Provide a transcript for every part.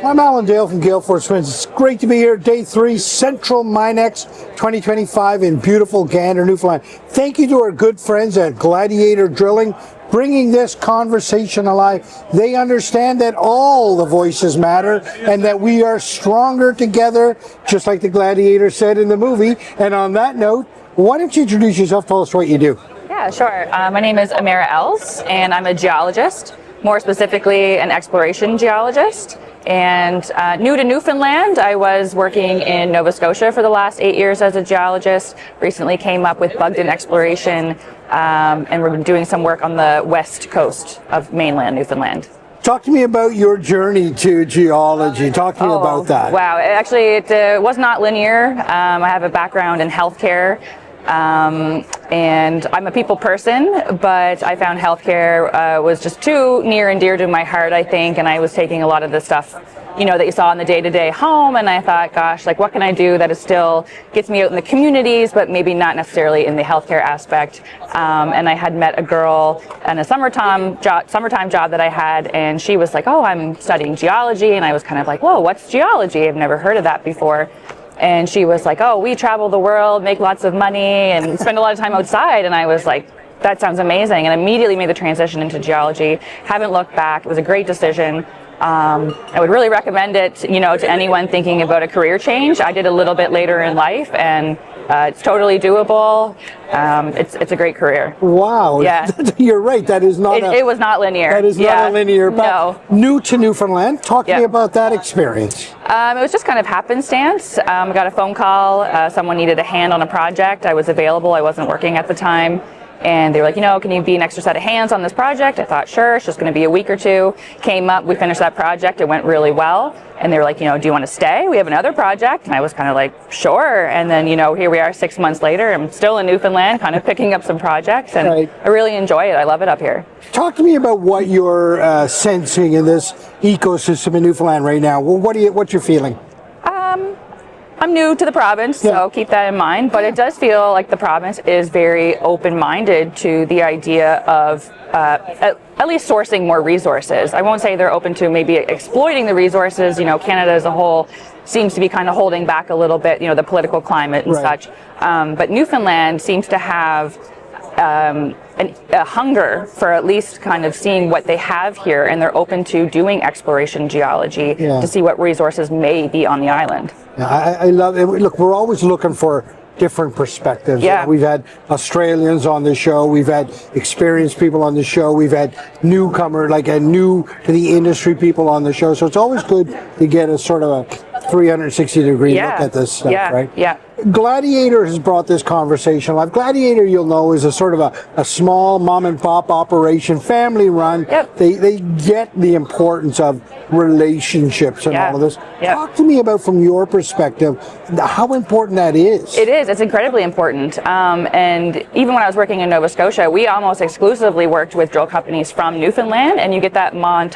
I'm Alan Dale from Gale Force Winds. It's great to be here. Day 3, Central Minex 2025 in beautiful Gander, Newfoundland. Thank you to our good friends at Gladiator Drilling, bringing this conversation alive. They understand that all the voices matter and that we are stronger together, just like the Gladiator said in the movie. And on that note, why don't you introduce yourself, tell us what you do. Yeah, sure. My name is Amara Ells, and I'm a geologist, more specifically an exploration geologist. And new to Newfoundland, I was working in Nova Scotia for the last 8 years as a geologist. Recently came up with Bugden exploration, and we've been doing some work on the west coast of mainland Newfoundland. Talk to me about your journey to geology. Talk to me about that. Wow, actually it was not linear. I have a background in healthcare. And I'm a people person, but I found healthcare was just too near and dear to my heart, I think, and I was taking a lot of the stuff, you know, that you saw in the day-to-day home, and I thought, gosh, like, what can I do that is still gets me out in the communities, but maybe not necessarily in the healthcare aspect. And I had met a girl in a summertime job that I had, and she was like, oh, I'm studying geology, and I was kind of like, whoa, what's geology? I've never heard of that before. And she was like, oh, we travel the world, make lots of money, and spend a lot of time outside. And I was like, that sounds amazing. And immediately made the transition into geology. Haven't looked back. It was a great decision. I would really recommend it, you know, to anyone thinking about a career change. I did a little bit later in life, and it's totally doable. It's a great career. Wow. Yeah. You're right. That is not it was not linear. That is not a linear No. path. New to Newfoundland. Talk to me about that experience. It was just kind of happenstance. I got a phone call. Someone needed a hand on a project. I was available. I wasn't working at the time. And they were like, you know, can you be an extra set of hands on this project? I thought, sure, it's just going to be a week or two. Came up, we finished that project. It went really well. And they were like, you know, do you want to stay? We have another project. And I was kind of like, sure. And then, you know, here we are 6 months later. I'm still in Newfoundland, kind of picking up some projects. And I really enjoy it. I love it up here. Talk to me about what you're sensing in this ecosystem in Newfoundland right now. Well, what's your feeling? I'm new to the province, so keep that in mind, but it does feel like the province is very open-minded to the idea of at least sourcing more resources. I won't say they're open to maybe exploiting the resources. You know, Canada as a whole seems to be kind of holding back a little bit, you know, the political climate and such. But Newfoundland seems to have a hunger for at least kind of seeing what they have here, and they're open to doing exploration geology to see what resources may be on the island. Yeah, I love it. Look, we're always looking for different perspectives. Yeah. We've had Australians on the show. We've had experienced people on the show. We've had newcomer, like a new to the industry people on the show. So it's always good to get a sort of a 360-degree look at this stuff, right? Yeah. Gladiator has brought this conversation alive. Gladiator, you'll know, is a sort of a small mom-and-pop operation, family-run. They get the importance of relationships and all of this. Talk to me about, from your perspective, how important that is. It is. It's incredibly important. And even when I was working in Nova Scotia, we almost exclusively worked with drill companies from Newfoundland, and you get that mom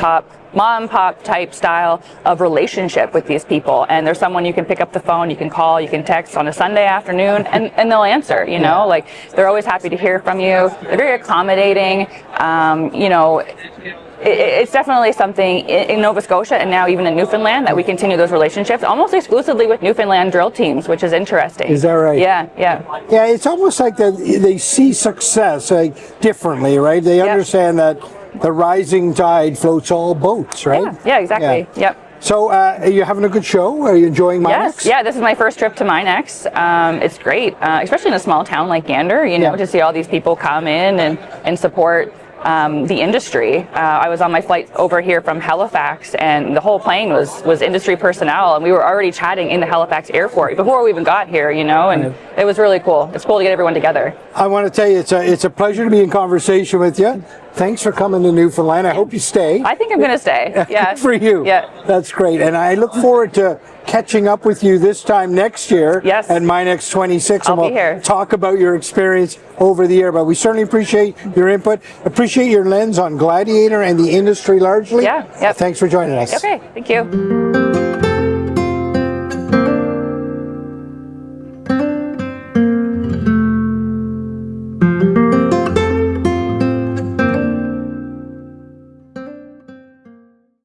and pop type style of relationship with these people. And there's someone you can pick up the phone, you can call, you can text on a Sunday afternoon, and they'll answer, you know, like they're always happy to hear from you. They're very accommodating. You know, it's definitely something in Nova Scotia and now even in Newfoundland that we continue those relationships almost exclusively with Newfoundland drill teams, which is interesting. Is that right? Yeah. Yeah, it's almost like that they see success differently, right? They understand that the rising tide floats all boats, right? Yeah, exactly. Yep. So, are you having a good show? Are you enjoying Minex? Yes, yeah, this is my first trip to Minex. It's great, especially in a small town like Gander, you know, to see all these people come in and support the industry. I was on my flight over here from Halifax, and the whole plane was industry personnel, and we were already chatting in the Halifax airport before we even got here, you know, and it was really cool. It's cool to get everyone together. I want to tell you, it's a pleasure to be in conversation with you. Thanks for coming to Newfoundland. I hope you stay. I think I'm going to stay. Yeah. Good for you. Yeah. That's great. And I look forward to catching up with you this time next year at Minex 26. I'll and be here. Talk about your experience over the year. But we certainly appreciate your input. Appreciate your lens on Gladiator and the industry largely. Yeah. Yep. Thanks for joining us. Okay. Thank you.